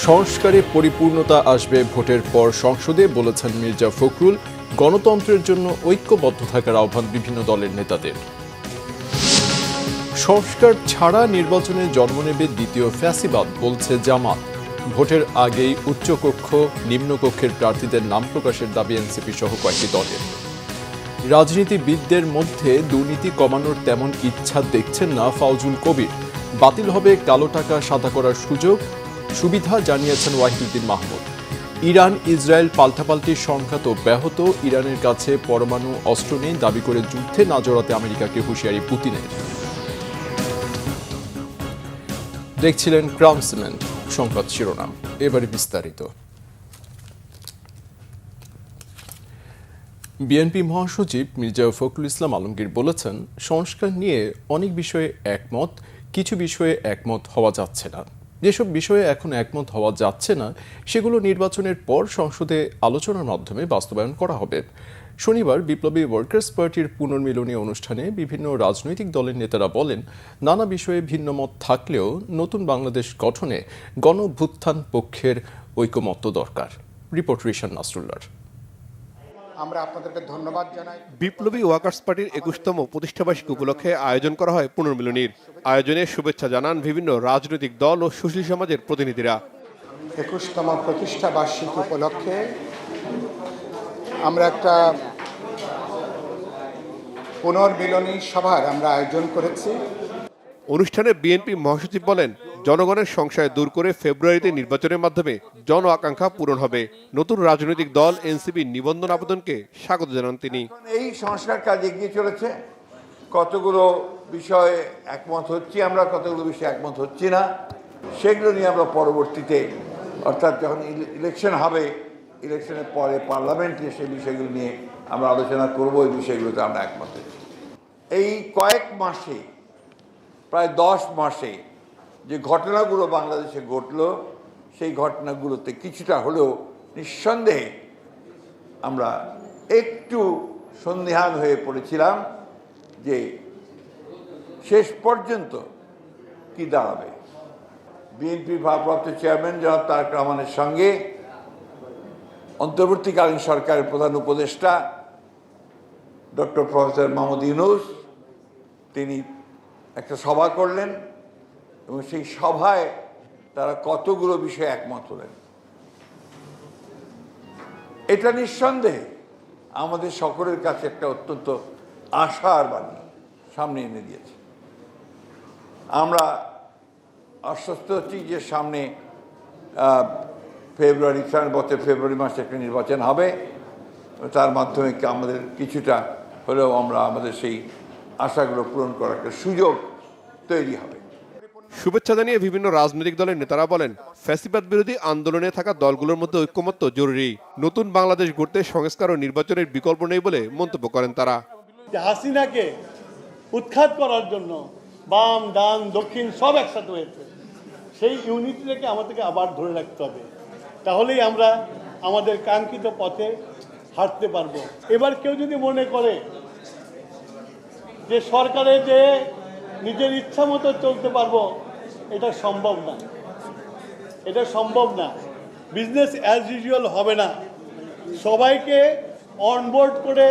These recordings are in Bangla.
সংস্কারে পরিপূর্ণতা আসবে ভোটের পর সংসদে, বলেছেন মির্জা ফখরুল। গণতন্ত্রের জন্য ঐক্যবদ্ধ থাকার আহ্বান বিভিন্ন দলের নেতাদের। সংস্কার ছাড়া নির্বাচনে জন্ম নেবে দ্বিতীয় ফ্যাসিবাদ, বলছে জামাত। ভোটের আগেই উচ্চকক্ষ নিম্নকক্ষের প্রার্থীদের নাম প্রকাশের দাবি এনসিপি সহ কয়েকটি দলের। রাজনীতিবিদদের মধ্যে দুর্নীতি কমানোর তেমন ইচ্ছা দেখছেন না ফাউজুল কবির। বাতিল হবে কালো টাকা সাদা করার সুবিধা, জানিয়েছেন ওয়াহিদুদ্দিন মাহমুদ। ইরান ইসরায়েল পাল্টাপাল্টির সংঘাত ব্যাহত, ইরানের কাছে পরমাণু অস্ত্র নেই দাবি করে যুদ্ধে না জড়াতে আমেরিকাকে হুঁশিয়ারি পুতিনের। দেখছিলেন ক্রাউন সিমেন্ট সংবাদ শিরোনাম, এবারে বিস্তারিত। বিএনপি মহাসচিব মির্জা ফখরুল ইসলাম আলমগীর বলেছেন, সংস্কার নিয়ে অনেক বিষয়ে একমত, কিছু বিষয়ে একমত হওয়া যাচ্ছে না। যেসব বিষয়ে এখন একমত হওয়া যাচ্ছে না সেগুলো নির্বাচনের পর সংসদে আলোচনার মাধ্যমে বাস্তবায়ন করা হবে। শনিবার বিপ্লবী ওয়ার্কার্স পার্টির পুনর্মিলনী অনুষ্ঠানে বিভিন্ন রাজনৈতিক দলের নেতারা বলেন, নানা বিষয়ে ভিন্নমত থাকলেও নতুন বাংলাদেশ গঠনে গণঅভ্যুত্থান পক্ষের ঐকমত্য দরকার। রিপোর্ট রিশান নাসরুল্লাহর। আমরা আপনাদেরকে ধন্যবাদ জানাই। বিপ্লবী ওয়ার্কার্স পার্টির 21তম প্রতিষ্ঠাবার্ষিকী উপলক্ষে আয়োজন করা হয় পুনর্মিলনীর। আয়োজনে শুভেচ্ছা জানান বিভিন্ন রাজনৈতিক দল ও সুশীল সমাজের প্রতিনিধিরা। 21তম প্রতিষ্ঠা বার্ষিকী উপলক্ষে আমরা একটা পুনর্মিলনী সভার আয়োজন করেছি। অনুষ্ঠানে বিএনপি মহাসচিব বলেন, জনগণের সংশয় দূর করে ফেব্রুয়ারিতে নির্বাচনের মাধ্যমে জন আকাঙ্ক্ষা পূরণ হবে। নতুন রাজনৈতিক দল এনসিপি নিবন্ধন আবেদনকে স্বাগত জানান তিনি। এই সংস্কার কাজ এগিয়ে চলেছে, কতগুলো বিষয়ে একমত হচ্ছি আমরা, কতগুলো বিষয়ে একমত হচ্ছি না, সেগুলো নিয়ে আমরা পরবর্তীতে, অর্থাৎ যখন ইলেকশন হবে, ইলেকশনের পরে পার্লামেন্টে সেই বিষয়গুলো নিয়ে আমরা আলোচনা করব। এই বিষয়গুলোতে আমরা একমত হচ্ছি। এই কয়েক মাসে, প্রায় 10 মাসে যে ঘটনাগুলো বাংলাদেশে ঘটল, সেই ঘটনাগুলোতে কিছুটা হলেও নিঃসন্দেহে আমরা একটু সন্দিহান হয়ে পড়েছিলাম যে শেষ পর্যন্ত কি দাঁড়াবে। বিএনপি ভারপ্রাপ্ত চেয়ারম্যান জনাব তারেক রহমানের সঙ্গে অন্তর্বর্তীকালীন সরকারের প্রধান উপদেষ্টা ডক্টর প্রফেসর মোহাম্মদ ইউনূস, তিনি একটা সভা করলেন এবং সেই সভায় তারা কতগুলো বিষয়ে একমত হলেন। এটা নিঃসন্দেহে আমাদের সকলের কাছে একটা অত্যন্ত আশার বাণী সামনে এনে দিয়েছে। আমরা আশ্বস্ত হচ্ছি যে সামনে ফেব্রুয়ারি মাসে একটা নির্বাচন হবে, তার মাধ্যমে আমাদের কিছুটা হলেও আমরা আমাদের সেই আশাগুলো পূরণ করার একটা সুযোগ তৈরি হবে। শুভেচ্ছা জানিয়ে বিভিন্ন রাজনৈতিক দলের নেতারা বলেন, ফ্যাসিবাদ বিরোধী আন্দোলনে থাকা দলগুলোর মধ্যে ঐক্যমত্য জরুরি। নতুন বাংলাদেশ গড়তে সংস্কার ও নির্বাচনের বিকল্প নেই বলে মন্তব্য করেন তারা। হাসিনাকে উৎখাত করার জন্য বাম ডান দক্ষিণ সব একসাথে হয়েছে, সেই ইউনিটিটাকে আমাদেরকে আবার ধরে রাখতে হবে, তাহলেই আমরা আমাদের কাঙ্ক্ষিত পথে হাঁটতে পারবো। এবার কেউ যদি মনে করে যে সরকারে যে নিজের ইচ্ছা মতো চলতে পারবো, এটা সম্ভব না, এটা সম্ভব না। বিজনেস অ্যাজ ইউজুয়াল হবে না, সবাইকে অনবোর্ড করে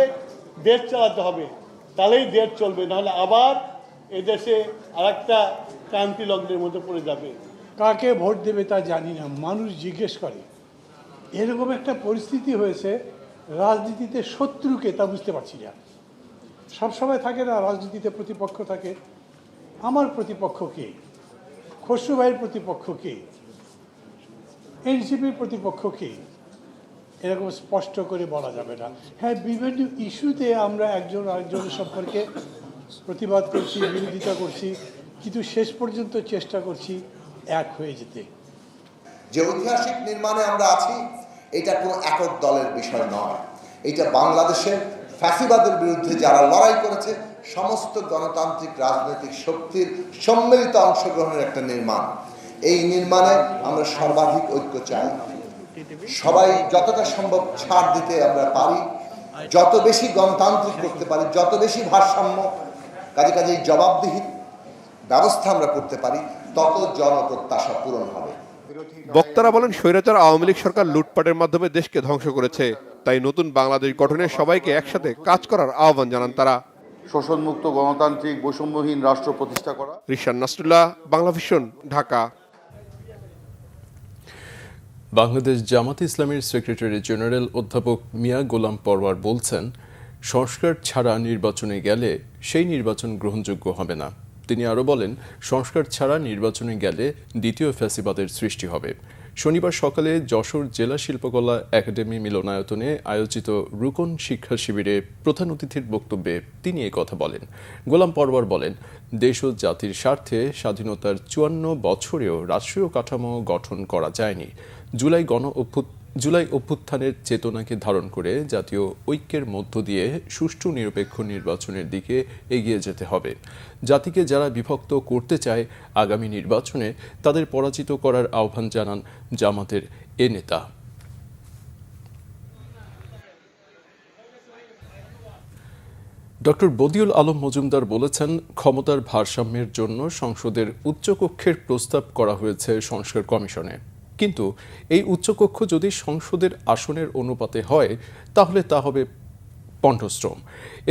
দেশ চালাতে হবে, তাহলেই দেশ চলবে, নাহলে আবার এদেশে আরেকটা ক্রান্তি লগ্নের মধ্যে পড়ে যাবে। কাকে ভোট দেবে তা জানি না, মানুষ জিজ্ঞেস করে। এরকম একটা পরিস্থিতি হয়েছে, রাজনীতিতে শত্রুকে তা বুঝতে পারছি না। সবসময় থাকে না রাজনীতিতে প্রতিপক্ষ থাকে। আমার প্রতিপক্ষ কে? খসরু ভাইয়ের প্রতিপক্ষ কে? এনসিপির প্রতিপক্ষ কে? এরকম স্পষ্ট করে বলা যাবে না। হ্যাঁ, বিভিন্ন ইস্যুতে আমরা একজন আরেকজনের সম্পর্কে প্রতিবাদ করছি, বিরোধিতা করছি, কিন্তু শেষ পর্যন্ত চেষ্টা করছি এক হয়ে যেতে। যে ঐতিহাসিক নির্মাণে আমরা আছি, এটা কোনো একক দলের বিষয় নয়। এটা বাংলাদেশের ফ্যাসিবাদের বিরুদ্ধে যারা লড়াই করেছে সমস্ত গণতান্ত্রিক রাজনৈতিক শক্তির সম্মিলিত অংশগ্রহণের একটা নির্মাণ। এই নির্মাণে আমরা সর্বাধিক ঐক্য চাই। সবাই যতটা সম্ভব ছাড় দিতে আমরা পারি, যত বেশি গণতান্ত্রিক করতে পারি, যত বেশি ভারসাম্য, কাজে জবাবদিহি ব্যবস্থা আমরা করতে পারি, তত জনপ্রত্যাশা পূরণ হবে। বক্তারা বলেন, স্বৈরাচার আওয়ামী লীগ সরকার লুটপাটের মাধ্যমে দেশকে ধ্বংস করেছে, তাই নতুন বাংলাদেশ গঠনে সবাইকে একসাথে কাজ করার আহ্বান জানান তারা। শোষণমুক্ত গণতান্ত্রিক বৈষম্যহীন রাষ্ট্র প্রতিষ্ঠা করা। রিশান নাসরুল্লাহ, বাংলা ভিশন, ঢাকা। বাংলাদেশ জামাত ইসলামীর সেক্রেটারি জেনারেল অধ্যাপক মিয়া গোলাম পরওয়ার বলছেন, সংস্কার ছাড়া নির্বাচনে গেলে সেই নির্বাচন গ্রহণযোগ্য হবে না। তিনি আরও বলেন, সংস্কার ছাড়া নির্বাচনে গেলে দ্বিতীয় ফ্যাসিবাদের সৃষ্টি হবে। শনিবার সকালে যশোর জেলা শিল্পকলা একাডেমি মিলনায়তনে আয়োজিত রুকন শিক্ষা শিবিরে প্রধান অতিথির বক্তব্যে তিনি কথা বলেন। গোলাম পরওয়ার বলেন, দেশ ও জাতির স্বার্থে স্বাধীনতার ৫৪ বছরেও রাষ্ট্রীয় কাঠামো গঠন করা যায়নি। জুলাই অভ্যুত্থানের চেতনাকে ধারণ করে জাতীয় ঐক্যের মধ্য দিয়ে সুষ্ঠু নিরপেক্ষ নির্বাচনের দিকে এগিয়ে যেতে হবে। জাতিকে যারা বিভক্ত করতে চায়, আগামী নির্বাচনে তাদের পরাজিত করার আহ্বান জানান জামাতের এ নেতা। ডক্টর বদিউল আলম মজুমদার বলেছেন, ক্ষমতার ভারসাম্যের জন্য সংসদের উচ্চকক্ষের প্রস্তাব করা হয়েছে সংস্কার কমিশনে, কিন্তু এই উচ্চকক্ষ যদি সংসদের আসনের অনুপাতে হয় তাহলে তা হবে পণ্ঠশ্রম।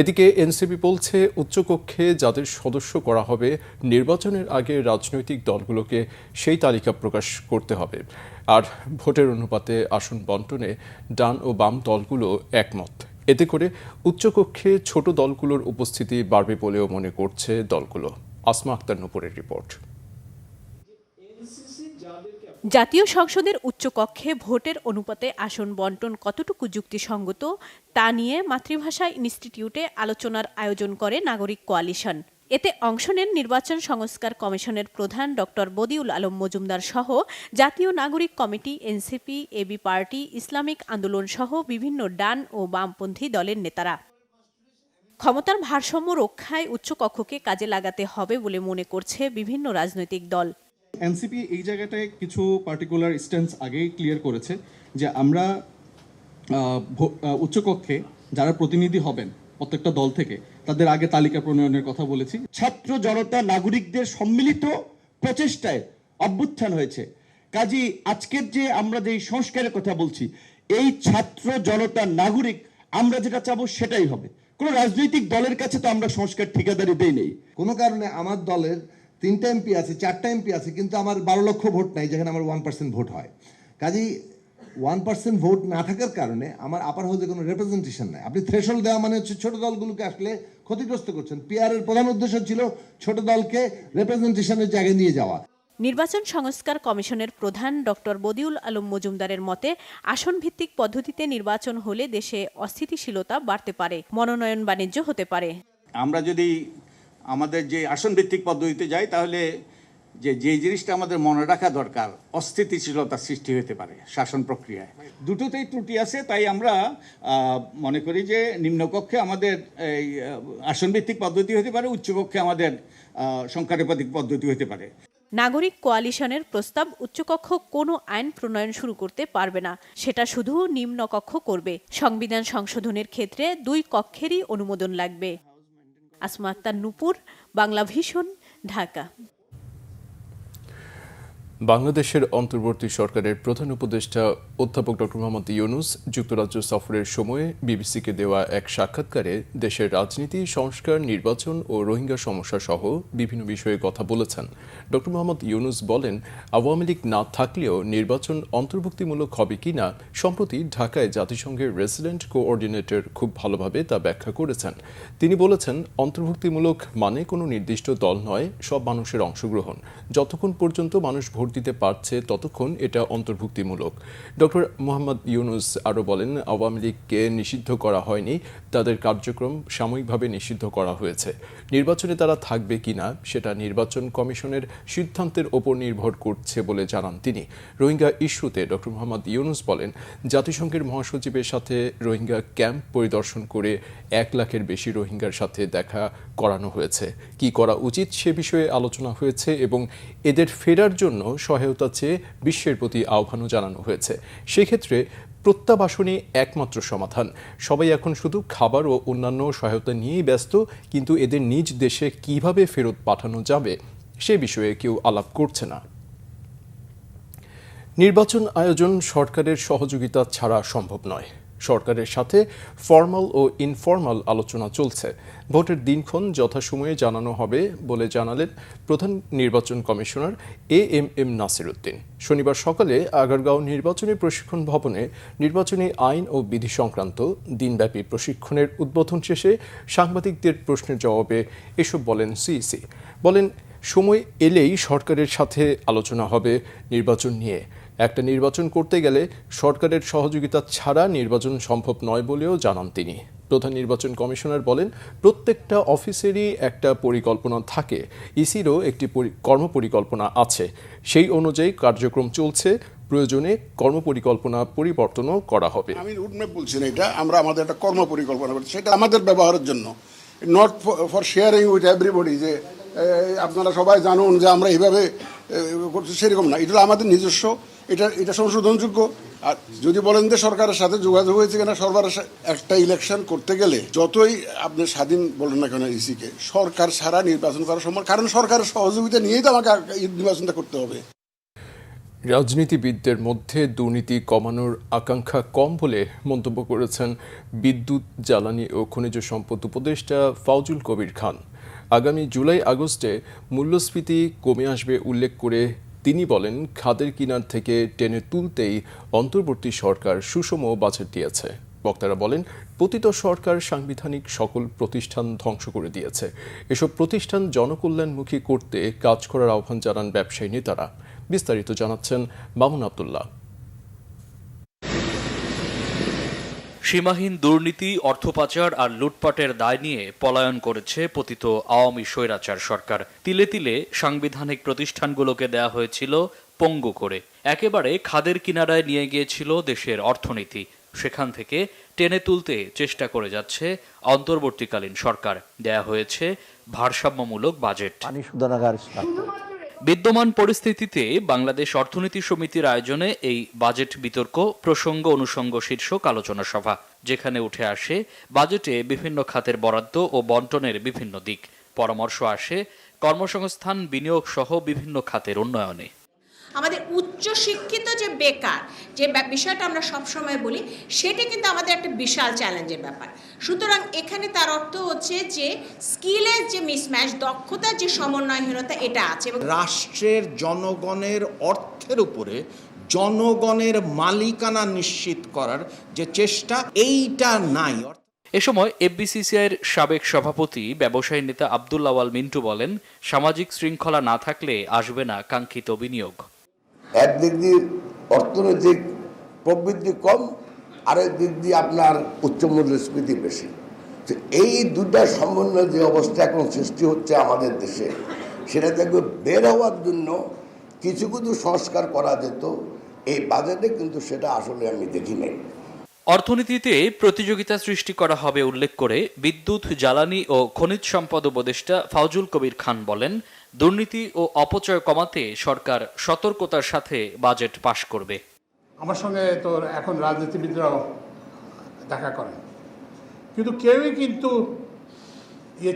এদিকে এনসিপি বলছে, উচ্চকক্ষে যাদের সদস্য করা হবে নির্বাচনের আগে রাজনৈতিক দলগুলোকে সেই তালিকা প্রকাশ করতে হবে। আর ভোটের অনুপাতে আসন বণ্টনে ডান ও বাম দলগুলো একমত। এতে করে উচ্চকক্ষে ছোট দলগুলোর উপস্থিতি বাড়বে বলেও মনে করছে দলগুলো। আসমা আক্তার নূপুরের রিপোর্ট। জাতীয় সংসদের উচ্চকক্ষে ভোটের অনুপাতে আসন বণ্টন কতটুকু যুক্তিসঙ্গত তা নিয়ে মাতৃভাষা ইনস্টিটিউটে আলোচনার আয়োজন করে নাগরিক কোয়ালিশন। এতে অংশ নেন নির্বাচন সংস্কার কমিশনের প্রধান ডক্টর বদিউল আলম মজুমদার সহ জাতীয় নাগরিক কমিটি, এনসিপি, এবি পার্টি, ইসলামিক আন্দোলন সহ বিভিন্ন ডান ও বামপন্থী দলের নেতারা। ক্ষমতার ভারসাম্য রক্ষায় উচ্চকক্ষকে কাজে লাগাতে হবে বলে মনে করছে বিভিন্ন রাজনৈতিক দল। এনসিপি এই জায়গাটায় কিছু পার্টিকুলার স্ট্যান্স আগেই ক্লিয়ার করেছে যে আমরা উচ্চকক্ষে যারা প্রতিনিধি হবেন প্রত্যেকটা দল থেকে তাদের আগে তালিকা প্রণয়নের কথা বলেছি। ছাত্র জনতা নাগরিকদের সম্মিলিত প্রচেষ্টায় অভ্যুত্থান হয়েছে। কাজী আজকের যে আমরা যে সংস্কারের কথা বলছি, এই ছাত্র জনতা নাগরিক আমরা যেটা চাবো সেটাই হবে। কোনো রাজনৈতিক দলের কাছে তো আমরা সংস্কার ঠিকাদারি দেই নেই। কোনো কারণে আমার দলের 3টা এমপি আছে, 4টা এমপি আছে, কিন্তু আমার 12 লক্ষ ভোট নাই, যেখানে আমার 1% ভোট হয়। কাজেই 1% ভোট না থাকার কারণে আমার আপার হাউসে কোনো রিপ্রেজেন্টেশন নাই। আপনি থ্রেশহোল্ড দেওয়া মানে হচ্ছে ছোট দলগুলোকে আসলে ক্ষতিগ্রস্ত করছেন। পিআরের প্রধান উদ্দেশ্য ছিল ছোট দলকে রিপ্রেজেন্টেশনের জায়গায় নিয়ে যাওয়া। নির্বাচন সংস্কার কমিশনের প্রধান ডক্টর বদিউল আলম মজুমদারের মতে, আসন ভিত্তিক পদ্ধতিতে নির্বাচন হলে দেশে অস্থিতিশীলতা বাড়তে পারে, মনোনয়ন বাণিজ্য হতে পারে। আমরা যদি আমাদের যে আসন ভিত্তিক পদ্ধতিতে যাই তাহলে যে জিনিসটা আমাদের মনে রাখা দরকার, অস্থিতিশীলতার সৃষ্টি হতে পারে শাসন প্রক্রিয়ায়। দুটোতেই ত্রুটি আছে, তাই আমরা মনে করি যে নিম্নকক্ষে আমাদের এই আসন ভিত্তিক পদ্ধতি হতে পারে, উচ্চকক্ষে আমাদের সংখ্যানুপাতিক পদ্ধতি হতে পারে। নাগরিক কোয়ালিশনের প্রস্তাব, উচ্চকক্ষ কোনো আইন প্রণয়ন শুরু করতে পারবে না, সেটা শুধু নিম্নকক্ষ করবে। সংবিধান সংশোধনের ক্ষেত্রে 2 কক্ষেরই অনুমোদন লাগবে। আসমা আক্তার নূপুর, বাংলা ভিশন, ঢাকা। বাংলাদেশের অন্তর্বর্তী সরকারের প্রধান উপদেষ্টা অধ্যাপক ডক্টর মোহাম্মদ ইউনূস যুক্তরাজ্য সফরের সময়ে বিবিসিকে দেওয়া এক সাক্ষাৎকারে দেশের রাজনীতি, সংস্কার, নির্বাচন ও রোহিঙ্গা সমস্যা সহ বিভিন্ন বিষয়ে কথা বলেছেন। ডক্টর মোহাম্মদ ইউনূস বলেন, আওয়ামী লীগ না থাকলেও নির্বাচন অন্তর্ভুক্তিমূলক হবে কিনা সম্প্রতি ঢাকায় জাতিসংঘের রেসিডেন্ট কোঅর্ডিনেটর খুব ভালোভাবে তা ব্যাখ্যা করেছেন। তিনি বলেছেন, অন্তর্ভুক্তিমূলক মানে কোনো নির্দিষ্ট দল নয়, সব মানুষের অংশগ্রহণ। যতক্ষণ পর্যন্ত মানুষ ভোট দিতে পারছে ততক্ষণ এটা অন্তর্ভুক্তিমূলক। ডক্টর মোহাম্মদ ইউনূস আরও বলেন, আওয়ামী লীগকে নিষিদ্ধ করা হয়নি, তাদের কার্যক্রম সাময়িকভাবে নিষিদ্ধ করা হয়েছে। নির্বাচনে তারা থাকবে কিনা সেটা নির্বাচন কমিশনের সিদ্ধান্তের ওপর নির্ভর করছে বলে জানান তিনি। রোহিঙ্গা ইস্যুতে ডক্টর মোহাম্মদ ইউনূস বলেন, জাতিসংঘের মহাসচিবের সাথে রোহিঙ্গা ক্যাম্প পরিদর্শন করে 1 লাখের বেশি রোহিঙ্গার সাথে দেখা করানো হয়েছে। কি করা উচিত সে বিষয়ে আলোচনা হয়েছে এবং এদের ফেরার জন্য সহায়তা চেয়ে বিশ্বের প্রতি আহ্বানও জানানো হয়েছে। সেক্ষেত্রে প্রত্যাবাসনই একমাত্র সমাধান। সবাই এখন শুধু খাবার ও অন্যান্য সহায়তা নিয়েই ব্যস্ত, কিন্তু এদের নিজ দেশে কিভাবে ফেরত পাঠানো যাবে সে বিষয়ে কেউ আলাপ করছে না। নির্বাচন আয়োজন সরকারের সহযোগিতা ছাড়া সম্ভব নয়। সরকারের সাথে ফরমাল ও ইনফরমাল আলোচনা চলছে। ভোটের দিনক্ষণ যথাসময়ে জানানো হবে বলে জানালেন প্রধান নির্বাচন কমিশনার এএমএম নাসির উদ্দিন। শনিবার সকালে আগারগাঁও নির্বাচনী প্রশিক্ষণ ভবনে নির্বাচনী আইন ও বিধি সংক্রান্ত দিনব্যাপী প্রশিক্ষণের উদ্বোধন শেষে সাংবাদিকদের প্রশ্নের জবাবে এসব বলেন সিইসি। বলেন, সময় এলেই সরকারের সাথে আলোচনা হবে নির্বাচন নিয়ে। একটা নির্বাচন করতে গেলে সরকারের সহযোগিতা ছাড়া নির্বাচন সম্ভব নয় বলেও জানান তিনি। প্রধান নির্বাচন কমিশনার বলেন, প্রত্যেকটা অফিসেরই একটা পরিকল্পনা থাকে, ইসিরও একটি কর্মপরিকল্পনা আছে। সেই অনুযায়ী কার্যক্রম চলছে, প্রয়োজনে কর্মপরিকল্পনা পরিবর্তনও করা হবে। আমি রুটম্যাপ বলছি না, এটা আমরা আমাদের একটা কর্মপরিকল্পনা করছি, সেটা আমাদের ব্যবহারের জন্য, not for sharing with everybody, যে আপনারা সবাই জানুন যে আমরা এইভাবে করছি, সেরকম না। এটা আমাদের নিজস্ব, এটা সংশোধনযোগ্য। আর যদি বলেন যে সরকারের সাথে যোগাযোগ হয়েছে কিনা, সরকারের একটা ইলেকশন করতে গেলে যতই আপনি স্বাধীন বলেন না কেন ইসিকে, সরকার ছাড়া নির্বাচন করা সম্ভব, কারণ সরকারের সহযোগিতা নিয়েই তো আমাকে নির্বাচনটা করতে হবে। রাজনীতিবিদদের মধ্যে দুর্নীতি কমানোর আকাঙ্ক্ষা কম বলে মন্তব্য করেছেন বিদ্যুৎ, জ্বালানি ও খনিজ সম্পদ উপদেষ্টা ফাউজুল কবির খান। আগামী জুলাই আগস্টে মূল্যস্ফীতি কমে আসবে উল্লেখ করে তিনি বলেন, খাদের কিনার থেকে টেনে তুলতেই অন্তর্বর্তী সরকার সুষম বাজেট দিয়েছে। বক্তারা বলেন, পতিত সরকার সাংবিধানিক সকল প্রতিষ্ঠান ধ্বংস করে দিয়েছে। এসব প্রতিষ্ঠান জনকল্যাণমুখী করতে কাজ করার আহ্বান জানান ব্যবসায়ী নেতারা। বিস্তারিত জানাচ্ছেন মামুন আব্দুল্লাহ। সীমাহীন দুর্নীতি, অর্থপাচার আর লুটপাটের দায় নিয়ে পলায়ন করেছে পতিত আওয়ামী স্বৈরাচার সরকার। তিলে তিলে সাংবিধানিক প্রতিষ্ঠানগুলোকে দেয়া হয়েছিল পঙ্গু করে, একেবারে খাদের কিনারায় নিয়ে গিয়েছিল দেশের অর্থনীতি। সেখান থেকে টেনে তুলতে চেষ্টা করে যাচ্ছে অন্তর্বর্তীকালীন সরকার। দেয়া হয়েছে ভারসাম্যমূলক বাজেট। বিদ্যমান পরিস্থিতিতে বাংলাদেশ অর্থনীতি সমিতির আয়োজনে এই বাজেট বিতর্ক প্রসঙ্গ অনুষঙ্গ শীর্ষক আলোচনা সভা, যেখানে উঠে আসে বাজেটে বিভিন্ন খাতের বরাদ্দ ও বন্টনের বিভিন্ন দিক। পরামর্শ আসে কর্মসংস্থান, বিনিয়োগ সহ বিভিন্ন খাতের উন্নয়নে। আমাদের উচ্চ শিক্ষিত যে বেকার, যে বিষয়টা আমরা সবসময় বলি, সেটা কিন্তু আমাদের একটা বিশাল চ্যালেঞ্জের ব্যাপার। সুতরাং এখানে তার অর্থ হচ্ছে যে স্কিলের যে মিসম্যাচ, দক্ষতার যে সমন্বয়হীনতা, এটা আছে। রাষ্ট্রের জনগণের অর্থের উপরে জনগণের মালিকানা নিশ্চিত করার যে চেষ্টা, এইটা নাই। এ সময় এফবিসিসিআইয়ের সাবেক সভাপতি ব্যবসায়ী নেতা আব্দুল আওয়াল মিন্টু বলেন, সামাজিক শৃঙ্খলা না থাকলে আসবে না কাঙ্ক্ষিত বিনিয়োগ। একদিক দিয়ে অর্থনৈতিক প্রবৃদ্ধি কম, আরেক দিক দিয়ে আপনার উচ্চ মূল্যস্ফীতি বেশি। তো এই দুটার সমন্বয়ে যে অবস্থা এখন সৃষ্টি হচ্ছে আমাদের দেশে, সেটা থেকে বের হওয়ার জন্য কিছু কিছু সংস্কার করা যেত এই বাজেটে, কিন্তু সেটা আসলে আমি দেখি নাই। অর্থনীতিতে প্রতিযোগিতা সৃষ্টি করা হবে উল্লেখ করে বিদ্যুৎ, জ্বালানি ও খনিজ সম্পদ উপদেষ্টা ফাউজুল কবির খান বলেন, দুর্নীতি ও অপচয় কমাতে সরকার সতর্কতার সাথে বাজেট পাশ করবে। আমার সঙ্গে তো এখন রাজনীতিবিদরাও দেখা করেন, কিন্তু কেউই কিন্তু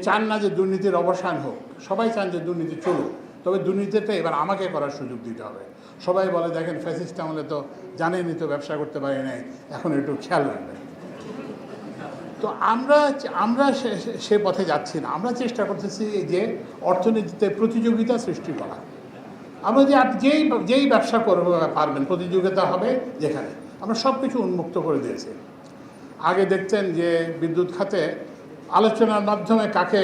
চান না যে দুর্নীতির অবসান হোক। সবাই চান যে দুর্নীতি চলুক, তবে দুর্নীতিটা এবার আমাকে করার সুযোগ দিতে হবে। সবাই বলে, দেখেন ফ্যাসিস্ট আমলে তো জানেনই তো ব্যবসা করতে পারি নাই, এখন একটু খেয়াল রাখবেন। তো আমরা সে পথে যাচ্ছি না। আমরা চেষ্টা করতেছি যে অর্থনীতিতে প্রতিযোগিতা সৃষ্টি করা। আমরা যেই ব্যবসা করবো পারবেন, প্রতিযোগিতা হবে যেখানে। আমরা সব কিছু উন্মুক্ত করে দিয়েছি। আগে দেখতেন যে বিদ্যুৎ খাতে আলোচনার মাধ্যমে কাকে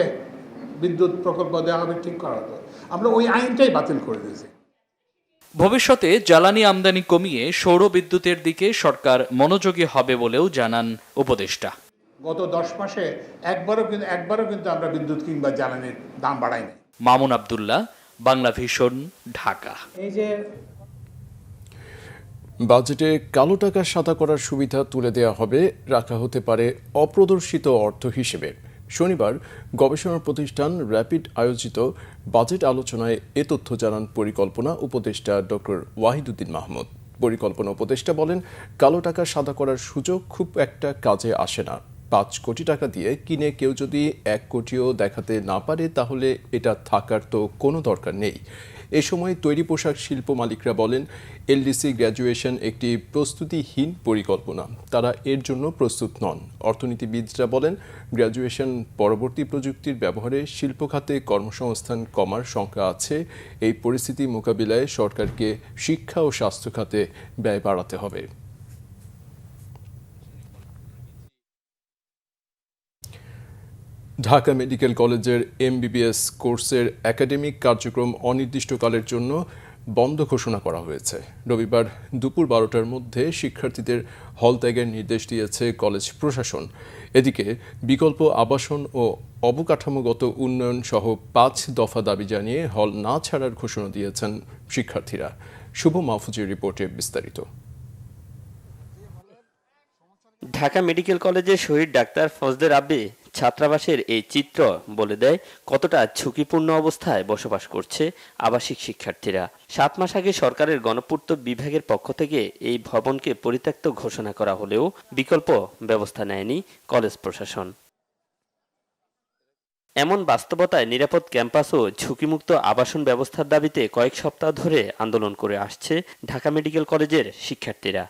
বিদ্যুৎ প্রকল্প দেওয়া হবে ঠিক করা হতো, আমরা ওই আইনটাই বাতিল করে দিয়েছি। ভবিষ্যতে জ্বালানি আমদানি কমিয়ে সৌর বিদ্যুতের দিকে সরকার মনোযোগী হবে বলেও জানান উপদেষ্টা। গত 10 মাসে একবারও কিন্তু আমরা বিদ্যুৎ কিংবা জ্বালানির দাম বাড়াইনি। মামুন আব্দুল্লাহ, বাংলা ভিশন, ঢাকা। বাজেটে কালো টাকা সাদা করার সুবিধা তুলে দেওয়া হবে, রাখা হতে পারে অপ্রদর্শিত অর্থ হিসেবে। শনিবার গবেষণা প্রতিষ্ঠান র্যাপিড আয়োজিত বাজেট আলোচনায় এ তথ্য জানান পরিকল্পনা উপদেষ্টা ডক্টর ওয়াহিদুদ্দিন মাহমুদ। পরিকল্পনা উপদেষ্টা বলেন, কালো টাকা সাদা করার সুযোগ খুব একটা কাজে আসে না। 5 কোটি টাকা দিয়ে কিনে কেউ যদি 1 কোটিও দেখাতে না পারে তাহলে এটা থাকার তো কোনো দরকার নেই। এ সময় তৈরি পোশাক শিল্প মালিকরা বলেন, এলডিসি গ্র্যাজুয়েশন একটি প্রস্তুতিহীন পরিকল্পনা, তারা এর জন্য প্রস্তুত নন। অর্থনীতিবিদরা বলেন, গ্র্যাজুয়েশন পরবর্তী প্রযুক্তির ব্যবহারে শিল্প খাতে কর্মসংস্থান কমার শঙ্কা আছে। এই পরিস্থিতি মোকাবিলায় সরকারকে শিক্ষা ও স্বাস্থ্য খাতে ব্যয় বাড়াতে হবে। ঢাকা মেডিকেল কলেজের এমবিবিএস কোর্সের একাডেমিক কার্যক্রম অনির্দিষ্টকালের জন্য বন্ধ ঘোষণা করা হয়েছে। রবিবার দুপুর 12টার মধ্যে শিক্ষার্থীদের হল ত্যাগের নির্দেশ দিয়েছে কলেজ প্রশাসন। এদিকে বিকল্প আবাসন ও অবকাঠামোগত উন্নয়ন সহ 5 দফা দাবি জানিয়ে হল না ছাড়ার ঘোষণা দিয়েছেন শিক্ষার্থীরা। শুভ মাহফুজের রিপোর্টে বিস্তারিত। ঢাকা মেডিকেল কলেজের শহীদ ডাক্তার ফজলে রাব্বি ছাত্রাবাসের এই চিত্র বলে দেয় কতটা ঝুঁকিপূর্ণ অবস্থায় বসবাস করছে আবাসিক শিক্ষার্থীরা। 7 মাস আগে সরকারের গণপূর্ত বিভাগের পক্ষ থেকে এই ভবনকে পরিত্যক্ত ঘোষণা করা হলেও বিকল্প ব্যবস্থা নেয়নি কলেজ প্রশাসন। এমন বাস্তবতায় নিরাপদ ক্যাম্পাস ও ঝুঁকিমুক্ত আবাসন ব্যবস্থার দাবিতে কয়েক সপ্তাহ ধরে আন্দোলন করে আসছে ঢাকা মেডিকেল কলেজের শিক্ষার্থীরা।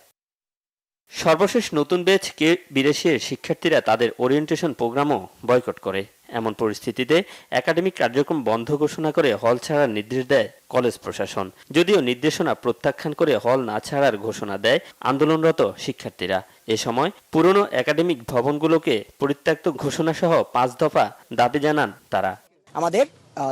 সর্বশেষ নতুন ব্যাচ কে82 এর শিক্ষার্থীরা তাদের ওরিয়েন্টেশন প্রোগ্রামও বয়কট করে। এমন পরিস্থিতিতে একাডেমিক কার্যক্রম বন্ধ ঘোষণা করে হল ছাড়ার নির্দেশ দেয় কলেজ প্রশাসন। যদিও নির্দেশনা প্রত্যাখ্যান করে হল না ছাড়ার ঘোষণা দেয় আন্দোলনরত শিক্ষার্থীরা। এ সময় পুরনো একাডেমিক ভবনগুলোকে পরিত্যক্ত ঘোষণা সহ 5 দফা দাবি জানান তারা। আমাদের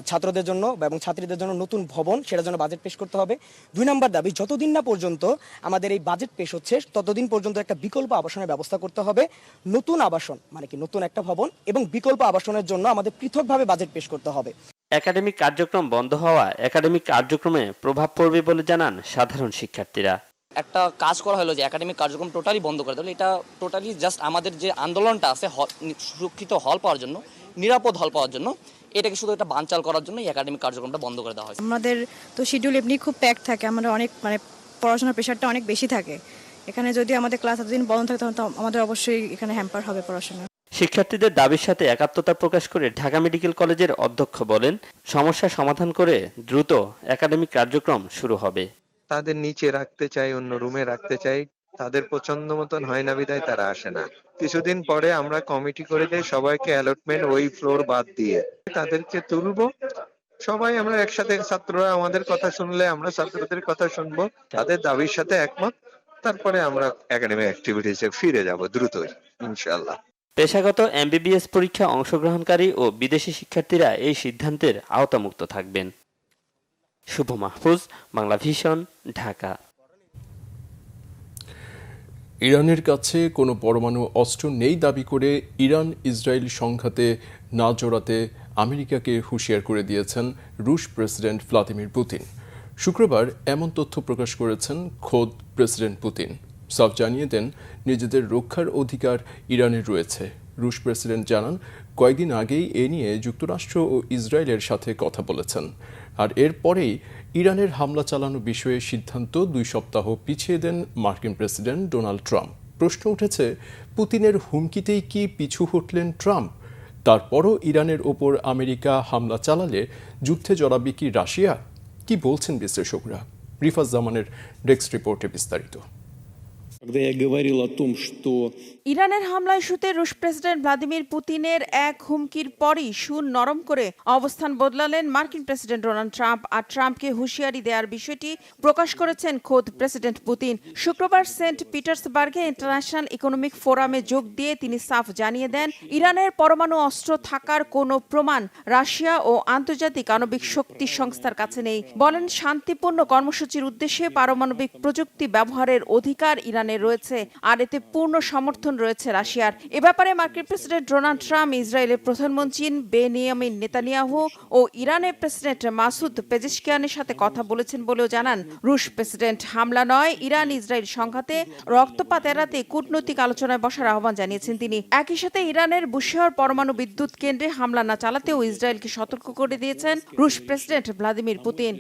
ছাত্রদের জন্য এবং ছাত্রীদের জন্য নতুন ভবন, সেটার জন্য বাজেট পেশ করতে হবে। 2 নম্বর দাবি, যতদিন না পর্যন্ত আমাদের এই বাজেট পেশ হচ্ছে ততদিন পর্যন্ত একটা বিকল্প আবাসনের ব্যবস্থা করতে হবে। নতুন আবাসন মানে কি নতুন একটা ভবন এবং বিকল্প আবাসনের জন্য আমাদের পৃথকভাবে বাজেট পেশ করতে হবে। একাডেমিক কার্যক্রম বন্ধ হওয়া একাডেমিক কার্যক্রমে প্রভাব পড়বে বলে জানান সাধারণ শিক্ষার্থীরা। একটা কাজ করা হলো যে একাডেমিক কার্যক্রম টোটালি বন্ধ করে দিল। এটা টোটালি জাস্ট আমাদের যে আন্দোলনটা আছে সুরক্ষিত হল পাওয়ার জন্য, নিরাপদ হল পাওয়ার জন্য, এটাকে শুধু একটা বানচাল করার জন্য এই একাডেমিক কার্যক্রমটা বন্ধ করে দেওয়া হয়। আমাদের তো শিডিউল এমনি খুব প্যাক থাকে, আমাদের অনেক পড়াশোনার প্রেশারটা অনেক বেশি থাকে। এখানে যদি আমাদের ক্লাস এতদিন বন্ধ থাকে তখন তো আমাদের অবশ্যই এখানে হ্যাম্পার হবে পড়াশোনা। শিক্ষার্থীদের দাবির সাথে একাত্মতা প্রকাশ করে ঢাকা মেডিকেল কলেজের অধ্যক্ষ বলেন, সমস্যা সমাধান করে দ্রুত একাডেমিক কার্যক্রম শুরু হবে। তাদের নিচে রাখতে চাই, অন্য রুমে রাখতে চাই, তাদের পছন্দ মতন হয় না বিধায় তারা আসে না। কিছুদিন পরে আমরা কমিটি করে দেই, সবাইকে অ্যালটমেন্ট ওই ফ্লোর বাদ দিয়ে তাদেরকে তুলবো। সবাই আমরা একসাথে, ছাত্ররা আমাদের কথা শুনলে আমরা ছাত্রদের কথা শুনবো, তাদের দাবির সাথে একমত, তারপরে আমরা একাডেমিক অ্যাক্টিভিটিসে ফিরে যাব দ্রুতই ইনশাআল্লাহ। পেশাগত এমবিবিএস পরীক্ষা অংশগ্রহণকারী ও বিদেশি শিক্ষার্থীরা এই সিদ্ধান্তের আওতামুক্ত থাকবেন। শুভ মাহফুজ, বাংলা ভিশন, ঢাকা। ইরানের কাছে কোনো পরমাণু অস্ত্র নেই দাবি করে ইরান ইসরায়েল সংঘাতে না জড়াতে আমেরিকাকে হুঁশিয়ার করে দিয়েছেন রুশ প্রেসিডেন্ট ভ্লাদিমির পুতিন। শুক্রবার এমন তথ্য প্রকাশ করেছেন খোদ প্রেসিডেন্ট পুতিন। সাফ জানিয়ে দেন, নিজেদের রক্ষার অধিকার ইরানের রয়েছে। রুশ প্রেসিডেন্ট জানান, কয়েকদিন আগেই এ নিয়ে যুক্তরাষ্ট্র ও ইসরায়েলের সাথে কথা বলেছেন। আর এরপরেই ইরানের হামলা চালানোর বিষয়ে সিদ্ধান্ত 2 সপ্তাহ পিছিয়ে দেন মার্কিন প্রেসিডেন্ট ডোনাল্ড ট্রাম্প। প্রশ্ন উঠেছে, পুতিনের হুমকিতেই কি পিছু হটলেন ট্রাম্প? তারপরও ইরানের ওপর আমেরিকা হামলা চালালে যুদ্ধে জড়াবে কি রাশিয়া? কি বলছেন বিশ্লেষকরা? রিফাজ জামানের ডেস্ক রিপোর্টে বিস্তারিত। ইরানের হামলা ইস্যুতে রুশ প্রেসিডেন্ট ভ্লাদিমির পুতিনের এক হুমকির পরই সুর নরম করে অবস্থান বদলালেন মার্কিন প্রেসিডেন্ট ডোনাল্ড ট্রাম্প। আর ট্রাম্পকে হুঁশিয়ারি দেওয়ার বিষয়টি প্রকাশ করেছেন খোদ প্রেসিডেন্ট পুতিন। শুক্রবার সেন্ট পিটার্সবার্গে ইন্টারন্যাশনাল ইকোনমিক ফোরামে যোগ দিয়ে তিনি সাফ জানিয়ে দেন, ইরানের পরমাণু অস্ত্র থাকার কোনো প্রমাণ রাশিয়া ও আন্তর্জাতিক আণবিক শক্তি সংস্থার কাছে নেই। বলেন, শান্তিপূর্ণ কর্মসূচির উদ্দেশ্যে পারমাণবিক প্রযুক্তি ব্যবহারের অধিকার ইরানের রয়েছে, আর এতে পূর্ণ সমর্থন রয়েছে রাশিয়ার। এ ব্যাপারে মার্কিন প্রেসিডেন্ট ডোনাল্ড ট্রাম্প, ইসরায়েলের প্রধানমন্ত্রী বেনিয়ামিন নেতানিয়াহু ও ইরানের প্রেসিডেন্ট মাসুদ পেজেশকিয়ানের সাথে কথা বলেছেন বলেও জানান রুশ প্রেসিডেন্ট। হামলা নয়, ইরান ইসরায়েল সংঘাতে রক্তপাত এড়াতে কূটনৈতিক আলোচনায় বসার আহ্বান জানিয়েছেন তিনি। একই সাথে ইরানের বুশেহর পরমাণু বিদ্যুৎ কেন্দ্রে হামলা না চালাতেও ইসরায়েলকে সতর্ক করে দিয়েছেন রুশ প্রেসিডেন্ট ভ্লাদিমির পুতিন।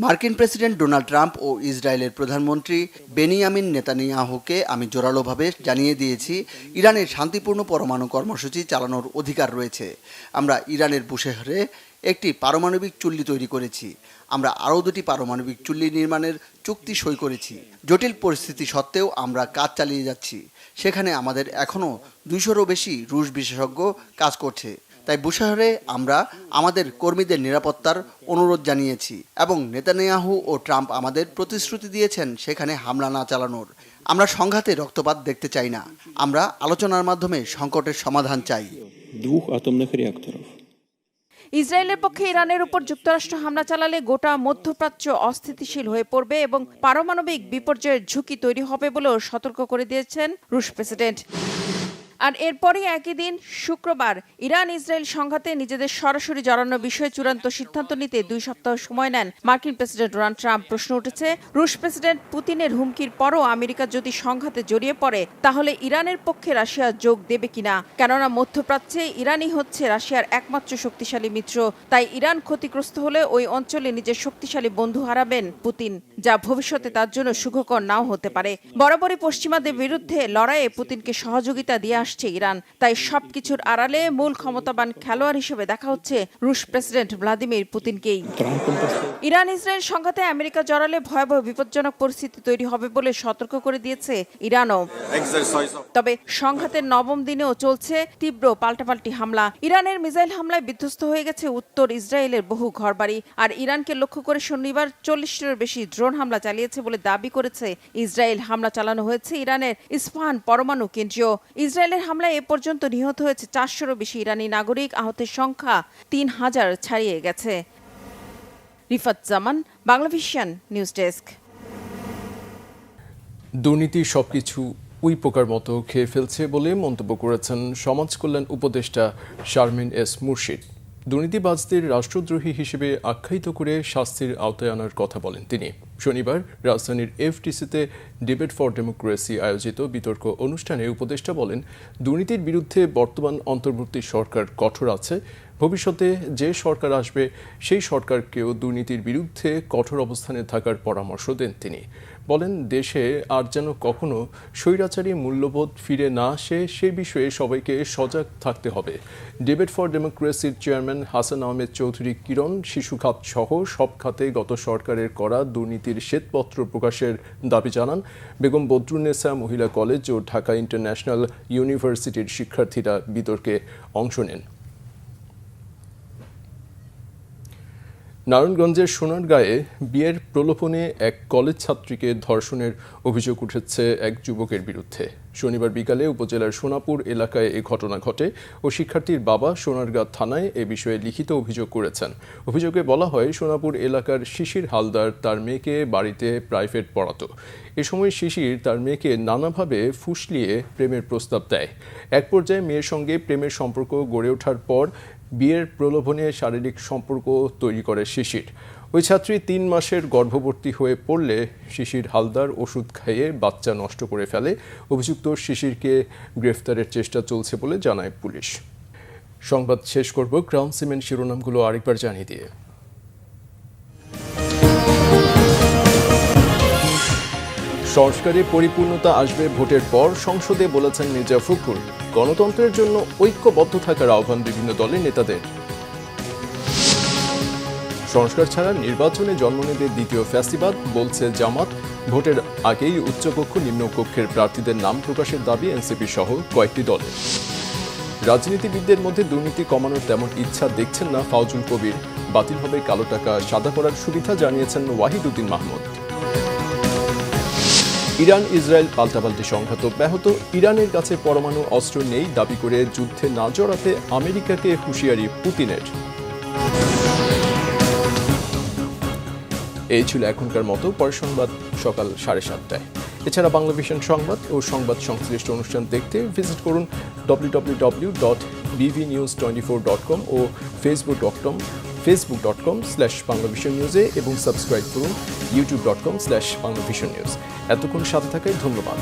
মার্কিন প্রেসিডেন্ট ডোনাল্ড ট্রাম্প ও ও ইসরায়েলের প্রধানমন্ত্রী বেনিয়ামিন নেতানিয়াহুকে আমি জোরালোভাবে জানিয়ে দিয়েছি ইরানের শান্তিপূর্ণ পরমাণু কর্মসূচি চালানোর অধিকার রয়েছে। আমরা ইরানের বুশেহরে একটি পারমাণবিক চুল্লি তৈরি করেছি। আমরা আরও 2টি পারমাণবিক চুল্লি নির্মাণের চুক্তি সই করেছি। জটিল পরিস্থিতি সত্ত্বেও আমরা কাজ চালিয়ে যাচ্ছি। সেখানে আমাদের এখনও 200-রও বেশি রুশ বিশেষজ্ঞ কাজ করছে। তাই বুশেহরে আমরা আমাদের কর্মীদের নিরাপত্তার অনুরোধ জানিয়েছি এবং নেতানিয়াহু ও ট্রাম্প আমাদের প্রতিশ্রুতি দিয়েছেন সেখানে হামলা না চালানোর। আমরা সংঘাতে রক্তপাত দেখতে চাই না। আমরা আলোচনার মাধ্যমে সংকটের সমাধান চাই। ইসরায়েলের পক্ষে ইরানের উপর যুক্তরাষ্ট্র হামলা চালালে গোটা মধ্যপ্রাচ্য অস্থিতিশীল হয়ে পড়বে এবং পারমাণবিক বিপর্যয়ের ঝুঁকি তৈরি হবে বলেও সতর্ক করে দিয়েছেন রুশ প্রেসিডেন্ট। আর এরপরই একই দিন শুক্রবার ইরান ইসরায়েল সংঘাতে নিজেদের সরাসরি জড়ানোর বিষয়ে চূড়ান্ত সিদ্ধান্ত নিতে 2 সপ্তাহ সময় নেন মার্কিন প্রেসিডেন্ট ডোনাল্ড ট্রাম্প। প্রশ্ন উঠেছে, রুশ প্রেসিডেন্ট পুতিনের হুমকির পরও আমেরিকা যদি সংঘাতে জড়িয়ে পড়ে তাহলে ইরানের পক্ষে রাশিয়া যোগ দেবে কিনা। কেননা মধ্যপ্রাচ্যে ইরানই হচ্ছে রাশিয়ার একমাত্র শক্তিশালী মিত্র। তাই ইরান ক্ষতিগ্রস্ত হলে ওই অঞ্চলে নিজের শক্তিশালী বন্ধু হারাবেন পুতিন, যা ভবিষ্যতে তার জন্য সুখকর নাও হতে পারে। বরাবরই পশ্চিমাদের বিরুদ্ধে লড়াইয়ে পুতিনকে সহযোগিতা দিয়ে আসছে ইরান। তাই সবকিছুর আড়ালে মূল ক্ষমতাবান খেলোয়াড় হিসেবে দেখা হচ্ছে রুশ প্রেসিডেন্ট ভ্লাদিমির পুতিনকেই। ইরান ইসরায়েল সংঘাতে আমেরিকা জড়ালে ভয়াবহ বিপজ্জনক পরিস্থিতি তৈরি হবে বলে সতর্ক করে দিয়েছে ইরানও। তবে সংঘাতের 9ম দিনেও চলছে তীব্র পাল্টাপাল্টি হামলা। ইরানের মিসাইল হামলায় বিধ্বস্ত হয়ে গেছে উত্তর ইসরায়েলের বহু ঘরবাড়ি। আর ইরানকে লক্ষ্য করে শনিবার 40টিরও বেশি ড্রোন হামলা চালিয়েছে বলে দাবি করেছে ইসরায়েল। হামলা চালানো হয়েছে ইরানের ইস্পাহান পরমাণু কেন্দ্রীয়। ইসরায়েলের হামলায় এ পর্যন্ত নিহত হয়েছে 400-রও বেশি ইরানি নাগরিক। আহতের সংখ্যা 3000 ছাড়িয়ে গেছে। রিফাত জামান, বাংলাভিশন নিউজ ডেস্ক। দুর্নীতি সবকিছু উই পোকার মতো খেয়ে ফেলছে বলে মন্তব্য করেছেন সমাজ কল্যাণ উপদেষ্টা শারমিন এস মুর্শিদ। দুর্নীতিবাজদের রাষ্ট্রদ্রোহী হিসেবে আখ্যায়িত করে শাস্তির আওতায় আনার কথা বলেন তিনি। শনিবার রাজধানীর এফটিসিতে ডিবেট ফর ডেমোক্রেসি আয়োজিত বিতর্ক অনুষ্ঠানে উপদেষ্টা বলেন, দুর্নীতির বিরুদ্ধে বর্তমান অন্তর্বর্তী সরকার কঠোর আছে। ভবিষ্যতে যে সরকার আসবে সেই সরকারকেও দুর্নীতির বিরুদ্ধে কঠোর অবস্থানে থাকার পরামর্শ দেন তিনি। বলেন, দেশে আর যেন কখনো স্বৈরাচারী মূল্যবোধ ফিরে না আসে সে বিষয়ে সবাইকে সজাগ থাকতে হবে। ডিবেট ফর ডেমোক্রেসির চেয়ারম্যান হাসান আহমেদ চৌধুরী কিরণ শিশু খাত সহ সব খাতে গত সরকারের করা দুর্নীতির শ্বেতপত্র প্রকাশের দাবি জানান। বেগম বদরুন্নেসা মহিলা কলেজ ও ঢাকা ইন্টারন্যাশনাল ইউনিভার্সিটির শিক্ষার্থীরা বিতর্কে অংশ নেন। নারায়ণগঞ্জের সোনারগাঁয়ে বিয়ের প্রলোভনে এক কলেজ ছাত্রীকে ধর্ষণের অভিযোগ উঠেছে এক যুবকের বিরুদ্ধে। শনিবার বিকালে উপজেলার সোনাপুর এলাকায় এ ঘটনা ঘটে ও শিক্ষার্থীর বাবা সোনারগাঁ থানায় এ বিষয়ে লিখিত অভিযোগ করেছেন। অভিযোগে বলা হয়, সোনাপুর এলাকার শিশির হালদার তার মেয়েকে বাড়িতে প্রাইভেট পড়াতো। এ সময় শিশির তার মেয়েকে নানাভাবে ফুসলিয়ে প্রেমের প্রস্তাব দেয়। এক পর্যায়ে মেয়ের সঙ্গে প্রেমের সম্পর্ক গড়ে ওঠার পর বিয়ের প্রলোভনে শারীরিক সম্পর্ক তৈরি করে শিশির। ওই ছাত্রী 3 মাসের গর্ভবতী হয়ে পড়লে শিশির হালদার ওষুধ খাইয়ে বাচ্চা নষ্ট করে ফেলে। অভিযুক্ত শিশিরকে গ্রেফতারের চেষ্টা চলছে বলে জানায় পুলিশ। সংবাদ শেষ করব ক্রাউন সিমেন্ট শিরোনামগুলো আরেকবার জানিয়ে দিয়ে। সংস্কারে পরিপূর্ণতা আসবে ভোটের পর, সংসদে বলেছেন মির্জা ফখরুল। গণতন্ত্রের জন্য ঐক্যবদ্ধ থাকার আহ্বান বিভিন্ন দলের নেতাদের। সংস্কার ছাড়া নির্বাচনে জন্ম নেবে দ্বিতীয় ফ্যাসিবাদ, বলছে জামাত। ভোটের আগেই উচ্চকক্ষ নিম্নকক্ষের প্রার্থীদের নাম প্রকাশের দাবি এনসিপি সহ কয়েকটি দলের। রাজনীতিবিদদের মধ্যে দুর্নীতি কমানোর তেমন ইচ্ছা দেখছেন না ফাউজুল কবির। বাতিল হবে কালো টাকা সাদা করার সুবিধা, জানিয়েছেন ওয়াহিদুদ্দিন মাহমুদ। ইরান ইসরায়েল পাল্টাপাল্টি সংঘাত ব্যাহত। ইরানের কাছে পরমাণু অস্ত্র নেই দাবি করে যুদ্ধে না জড়াতে আমেরিকাকে হুঁশিয়ারি পুতিনের। এই ছিল এখনকার মতো। পরের সংবাদ সকাল 7:30টায়। এছাড়া বাংলাভিশন সংবাদ ও সংবাদ সংশ্লিষ্ট অনুষ্ঠান দেখতে ভিজিট করুন www.bvnews24.com ও facebook.com/banglavisionnews এবং সাবস্ক্রাইব করুন youtube.com/banglavisionnews। এতক্ষণ সাথে থাকায় ধন্যবাদ।